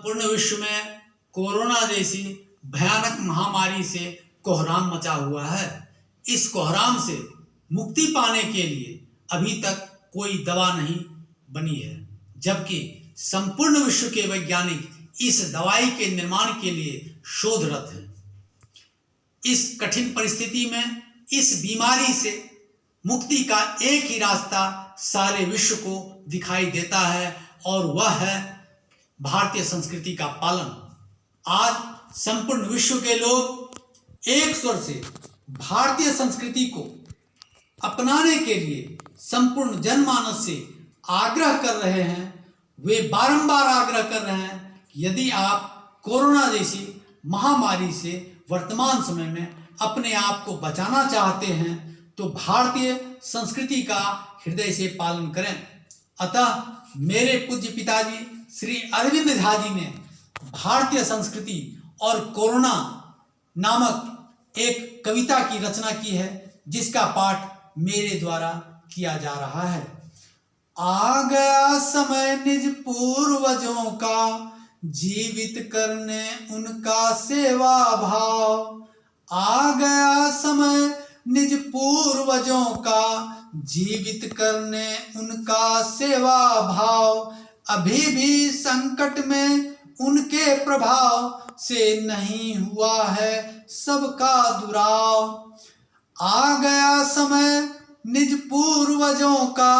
संपूर्ण विश्व में कोरोना जैसी भयानक महामारी से कोहराम मचा हुआ है। इस कोहराम से मुक्ति पाने के लिए अभी तक कोई दवा नहीं बनी है, जबकि संपूर्ण विश्व के वैज्ञानिक इस दवाई के निर्माण के लिए शोधरत हैं। इस कठिन परिस्थिति में इस बीमारी से मुक्ति का एक ही रास्ता सारे विश्व को दिखाई देता है और वह है भारतीय संस्कृति का पालन। आज संपूर्ण विश्व के लोग एक स्वर से भारतीय संस्कृति को अपनाने के लिए संपूर्ण जनमानस से आग्रह कर रहे हैं। वे बारंबार आग्रह कर रहे हैं कि यदि आप कोरोना जैसी महामारी से वर्तमान समय में अपने आप को बचाना चाहते हैं तो भारतीय संस्कृति का हृदय से पालन करें। अतः मेरे पूज्य पिताजी श्री अरविंद झा जी ने भारतीय संस्कृति और कोरोना नामक एक कविता की रचना की है, जिसका पाठ मेरे द्वारा किया जा रहा है। आ गया समय निज पूर्वजों का, जीवित करने उनका सेवा भाव। आ गया समय निज पूर्वजों का, जीवित करने उनका सेवा भाव। अभी भी संकट में उनके प्रभाव से नहीं हुआ है सबका दुराव। आ गया समय निज पूर्वजों का,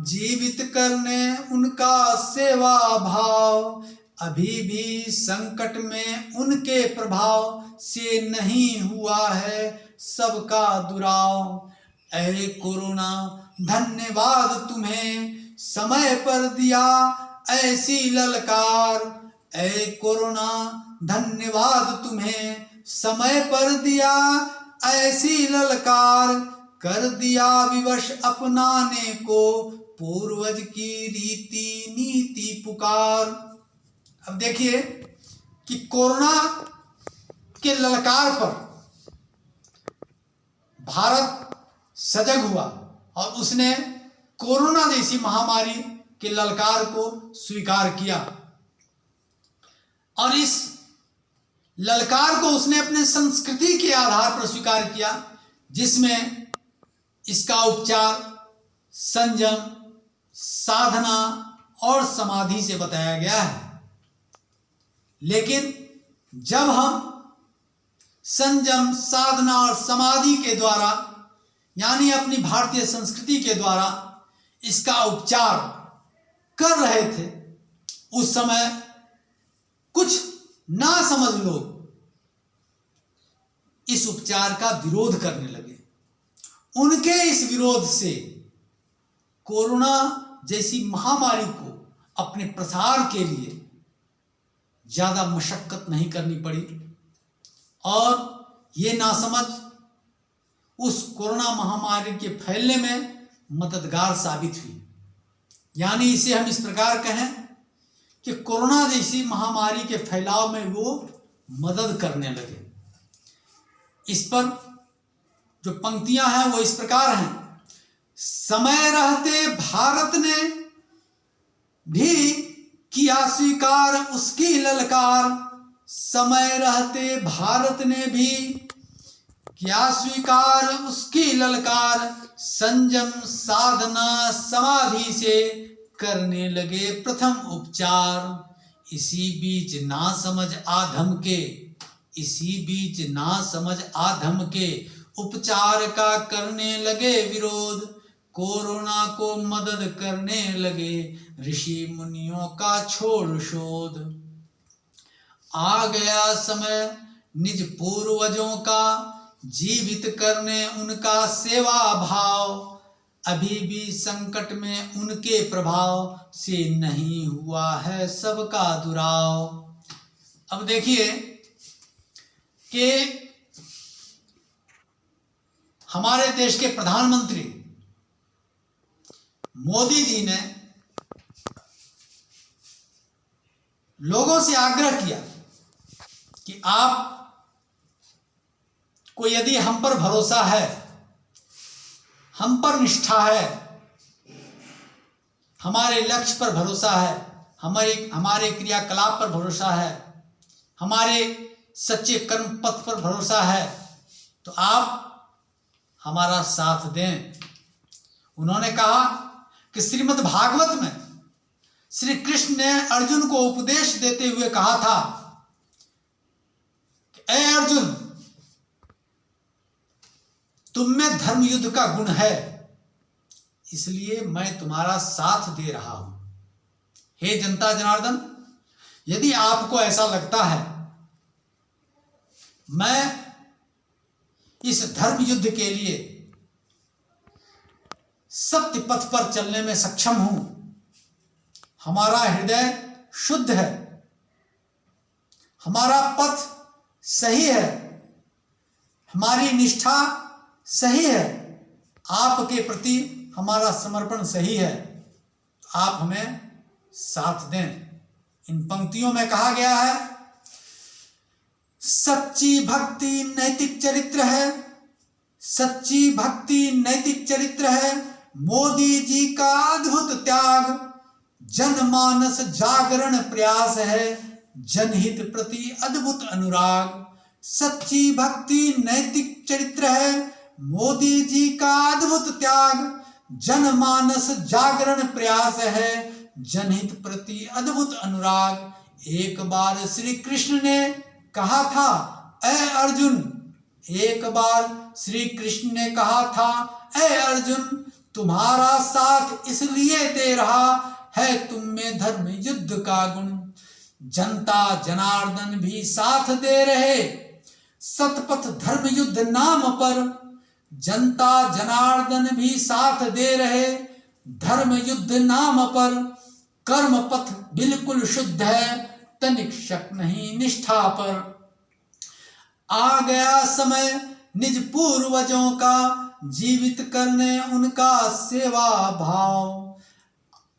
जीवित करने उनका सेवा भाव। अभी भी संकट में उनके प्रभाव से नहीं हुआ है सबका दुराव। ऐ कोरोना धन्यवाद तुम्हें समय पर दिया ऐसी ललकार। ऐ कोरोना धन्यवाद तुम्हें समय पर दिया ऐसी ललकार। कर दिया विवश अपनाने को पूर्वज की रीति नीति पुकार। अब देखिए कि कोरोना के ललकार पर भारत सजग हुआ और उसने कोरोना जैसी महामारी के ललकार को स्वीकार किया और इस ललकार को उसने अपने संस्कृति के आधार पर स्वीकार किया, जिसमें इसका उपचार संयम, साधना और समाधि से बताया गया है। लेकिन जब हम संयम, साधना और समाधि के द्वारा यानी अपनी भारतीय संस्कृति के द्वारा इसका उपचार कर रहे थे, उस समय कुछ नासमझ लोग इस उपचार का विरोध करने लगे। उनके इस विरोध से कोरोना जैसी महामारी को अपने प्रसार के लिए ज्यादा मशक्कत नहीं करनी पड़ी और ये नासमझ उस कोरोना महामारी के फैलने में मददगार साबित हुई। यानी इसे हम इस प्रकार कहें कि कोरोना जैसी महामारी के फैलाव में वो मदद करने लगे। इस पर जो पंक्तियां हैं वो इस प्रकार हैं। समय रहते भारत ने भी किया स्वीकार उसकी ललकार। समय रहते भारत ने भी किया स्वीकार उसकी ललकार। संयम, साधना, समाधि से करने लगे प्रथम उपचार। इसी बीच ना समझ आधम के, इसी बीच ना समझ आधम के उपचार का करने लगे विरोध। कोरोना को मदद करने लगे ऋषि मुनियों का छोड़ शोध। आ गया समय निज पूर्वजों का, जीवित करने उनका सेवा भाव। अभी भी संकट में उनके प्रभाव से नहीं हुआ है सबका दुराव। अब देखिए कि हमारे देश के प्रधानमंत्री मोदी जी ने लोगों से आग्रह किया कि आप को यदि हम पर भरोसा है, हम पर निष्ठा है, हमारे लक्ष्य पर भरोसा है, हमारे क्रियाकलाप पर भरोसा है, हमारे सच्चे कर्म पथ पर भरोसा है, तो आप हमारा साथ दें। उन्होंने कहा कि श्रीमद् भागवत में श्री कृष्ण ने अर्जुन को उपदेश देते हुए कहा था कि ऐ अर्जुन, तुम में धर्म युद्ध का गुण है, इसलिए मैं तुम्हारा साथ दे रहा हूं। हे जनता जनार्दन, यदि आपको ऐसा लगता है मैं इस धर्म युद्ध के लिए सत्य पथ पर चलने में सक्षम हूं, हमारा हृदय शुद्ध है, हमारा पथ सही है, हमारी निष्ठा सही है, आपके प्रति हमारा समर्पण सही है, तो आप हमें साथ दें। इन पंक्तियों में कहा गया है, सच्ची भक्ति नैतिक चरित्र है, सच्ची भक्ति नैतिक चरित्र है, मोदी जी का अद्भुत त्याग, जनमानस जागरण प्रयास है, जनहित प्रति अद्भुत अनुराग। सच्ची भक्ति नैतिक चरित्र है, मोदी जी का अद्भुत त्याग, जनमानस जागरण प्रयास है, जनहित प्रति अद्भुत अनुराग। एक बार श्री कृष्ण ने कहा था, ऐ अर्जुन, एक बार श्री कृष्ण ने कहा था, ऐ अर्जुन, तुम्हारा साथ इसलिए दे रहा है तुम में धर्म युद्ध का गुण। जनता जनार्दन भी साथ दे रहे सतपथ धर्म युद्ध नाम पर, जनता जनार्दन भी साथ दे रहे धर्म युद्ध नाम पर। कर्म पथ बिल्कुल शुद्ध है, तनिक शक नहीं निष्ठा पर। आ गया समय निज पूर्वजों का, जीवित करने उनका सेवा भाव।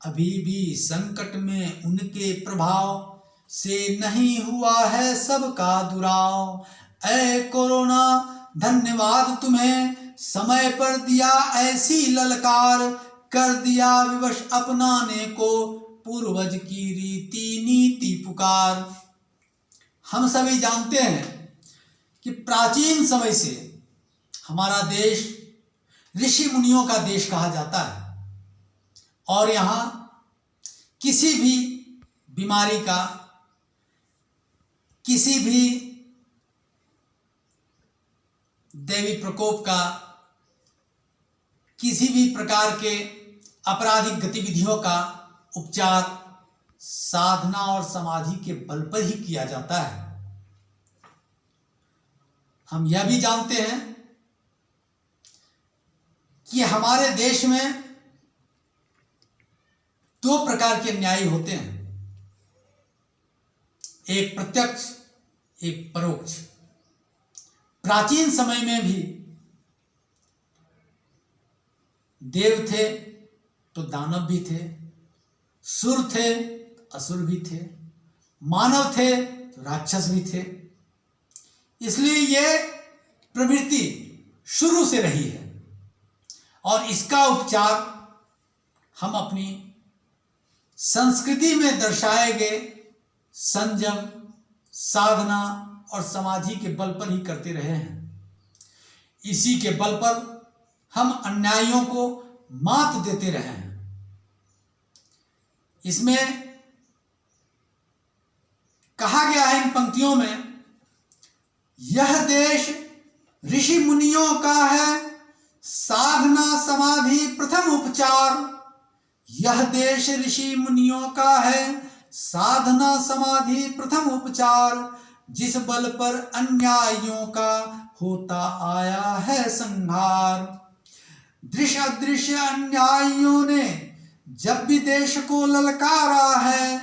अभी भी संकट में उनके प्रभाव से नहीं हुआ है सबका दुराव। ऐ कोरोना धन्यवाद तुम्हें, समय पर दिया ऐसी ललकार, कर दिया विवश अपनाने को पूर्वज की रीति नीति पुकार। हम सभी जानते हैं कि प्राचीन समय से हमारा देश ऋषि मुनियों का देश कहा जाता है, और यहाँ किसी भी बीमारी का, किसी भी दैवी प्रकोप का, किसी भी प्रकार के आपराधिक गतिविधियों का उपचार साधना और समाधि के बल पर ही किया जाता है। हम यह भी जानते हैं कि हमारे देश में दो प्रकार के न्याय होते हैं, एक प्रत्यक्ष, एक परोक्ष। प्राचीन समय में भी देव थे तो दानव भी थे, सुर थे तो असुर भी थे, मानव थे तो राक्षस भी थे। इसलिए ये प्रवृत्ति शुरू से रही है, और इसका उपचार हम अपनी संस्कृति में दर्शाए गए संयम, साधना और समाधि के बल पर ही करते रहे हैं। इसी के बल पर हम अन्यायियों को मात देते रहे हैं। इसमें कहा गया है इन पंक्तियों में, यह देश ऋषि मुनियों का है, साधना समाधि प्रथम उपचार। यह देश ऋषि मुनियों का है, साधना समाधि प्रथम उपचार। जिस बल पर अन्यायियों का होता आया है संहार। दृश्य अदृश्य अन्यायियों ने जब भी देश को ललकारा है,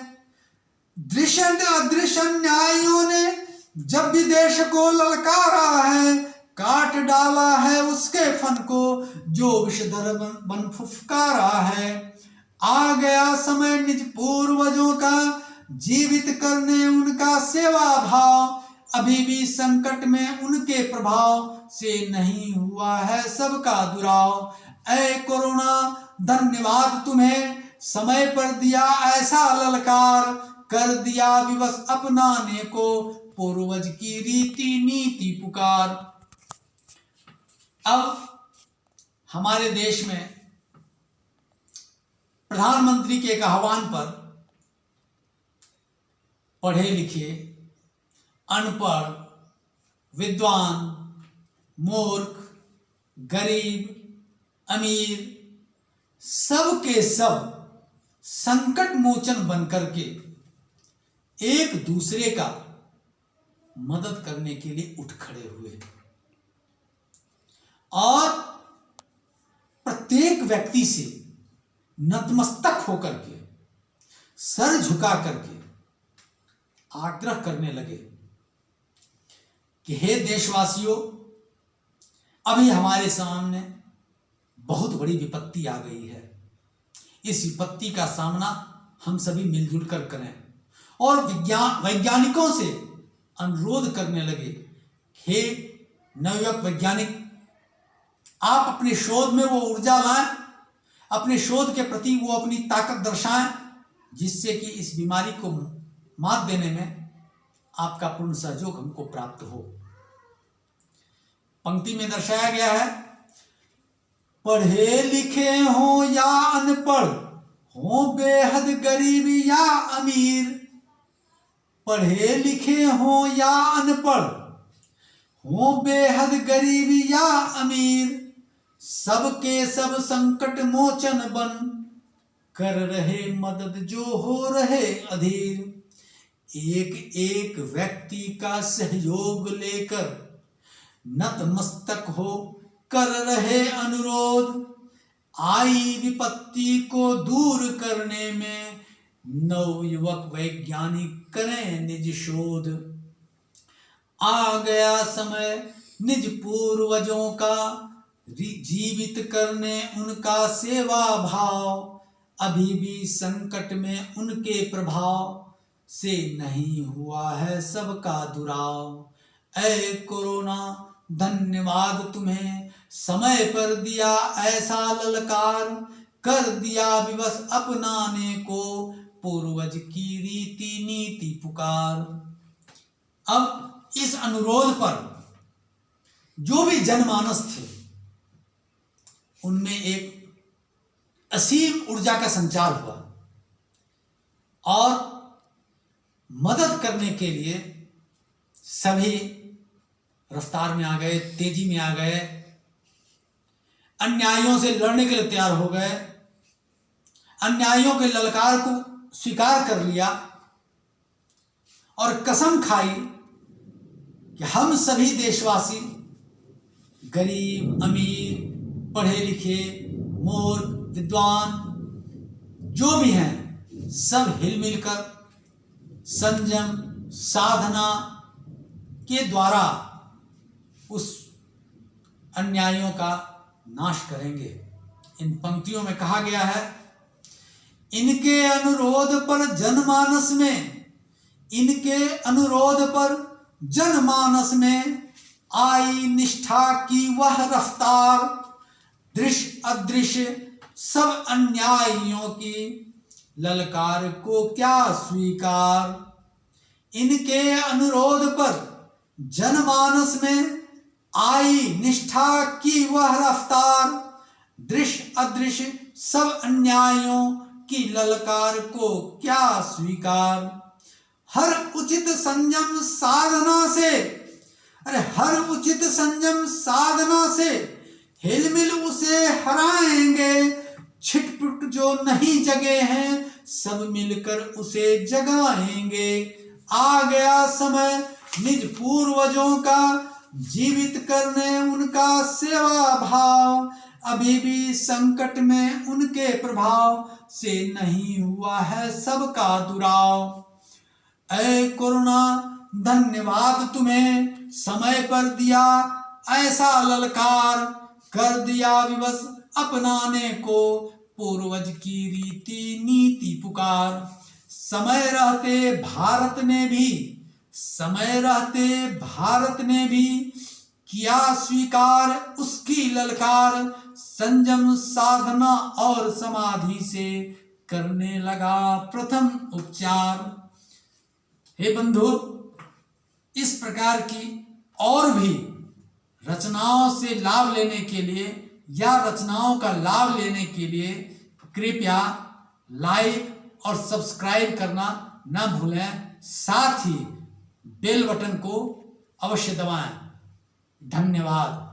दृश्य अदृश्य अन्यायियों ने जब भी देश को ललकारा है, काट डाला है उसके फन को जो विषधर बन फुफकारा है। आ गया समय निज पूर्वजों का, जीवित करने उनका सेवा भाव। अभी भी संकट में उनके प्रभाव से नहीं हुआ है सबका दुराव। ऐ कोरोना धन्यवाद तुम्हें, समय पर दिया ऐसा ललकार, कर दिया विवश अपनाने को, पूर्वज की रीति नीति पुकार। अब हमारे देश में प्रधानमंत्री के एक आह्वान पर पढ़े लिखे, अनपढ़, विद्वान, मूर्ख, गरीब, अमीर, सब के सब संकट मोचन बनकर के एक दूसरे का मदद करने के लिए उठ खड़े हुए और प्रत्येक व्यक्ति से नतमस्तक होकर के, सर झुका करके आग्रह करने लगे कि हे देशवासियों, अभी हमारे सामने बहुत बड़ी विपत्ति आ गई है। इस विपत्ति का सामना हम सभी मिलजुल कर करें। और वैज्ञानिकों से अनुरोध करने लगे, हे नवयुवक वैज्ञानिक, आप अपने शोध में वो ऊर्जा लाएं, अपने शोध के प्रति वो अपनी ताकत दर्शाएं, जिससे कि इस बीमारी को मात देने में आपका पूर्ण सहयोग हमको प्राप्त हो। पंक्ति में दर्शाया गया है, पढ़े लिखे हो या अनपढ़, हो बेहद गरीब या अमीर, पढ़े लिखे हो या अनपढ़, हो बेहद गरीब या अमीर, सबके सब संकट मोचन बन, कर रहे मदद जो हो रहे अधीर। एक एक व्यक्ति का सहयोग लेकर नतमस्तक हो कर रहे अनुरोध, आई विपत्ति को दूर करने में नवयुवक वैज्ञानिक करें निज शोध। आ गया समय निज पूर्वजों का जीवित करने उनका सेवा भाव, अभी भी संकट में उनके प्रभाव से नहीं हुआ है सबका दुराव। ऐ कोरोना धन्यवाद तुम्हें, समय पर दिया ऐसा ललकार, कर दिया विवश अपनाने को, पूर्वज की रीति नीति पुकार। अब इस अनुरोध पर जो भी जनमानस थे उनमें एक असीम ऊर्जा का संचार हुआ और मदद करने के लिए सभी रफ्तार में आ गए, तेजी में आ गए, अन्यायों से लड़ने के लिए तैयार हो गए, अन्यायों के ललकार को स्वीकार कर लिया और कसम खाई कि हम सभी देशवासी, गरीब, अमीर, पढ़े लिखे, मूर्ख, विद्वान, जो भी हैं, सब हिल मिलकर संयम साधना के द्वारा उस अन्यायों का नाश करेंगे। इन पंक्तियों में कहा गया है, इनके अनुरोध पर जनमानस में, इनके अनुरोध पर जनमानस में आई निष्ठा की वह रफ्तार, दृश्य अदृश्य सब अन्यायियों की ललकार को क्या स्वीकार। इनके अनुरोध पर जनमानस में आई निष्ठा की वह रफ्तार, दृश्य अदृश्य सब अन्यायों की ललकार को क्या स्वीकार। हर उचित संयम साधना से, हर उचित संयम साधना से हिलमिल उसे हराएंगे, छिटपुट जो नहीं जगे हैं सब मिलकर उसे जगाएंगे। आ गया समय निज पूर्वजों का जीवित करने उनका सेवा भाव, अभी भी संकट में उनके प्रभाव से नहीं हुआ है सबका दुराव। ऐ कोरोना धन्यवाद तुम्हें, समय पर दिया ऐसा ललकार, कर दिया विवश अपनाने को, पूर्वज की रीति नीति पुकार। समय रहते भारत ने भी किया स्वीकार उसकी ललकार, संयम साधना और समाधि से करने लगा प्रथम उपचार। हे बंधु, इस प्रकार की और भी रचनाओं से लाभ लेने के लिए या रचनाओं का लाभ लेने के लिए कृपया लाइक और सब्सक्राइब करना न भूलें, साथ ही बेल बटन को अवश्य दबाएं। धन्यवाद।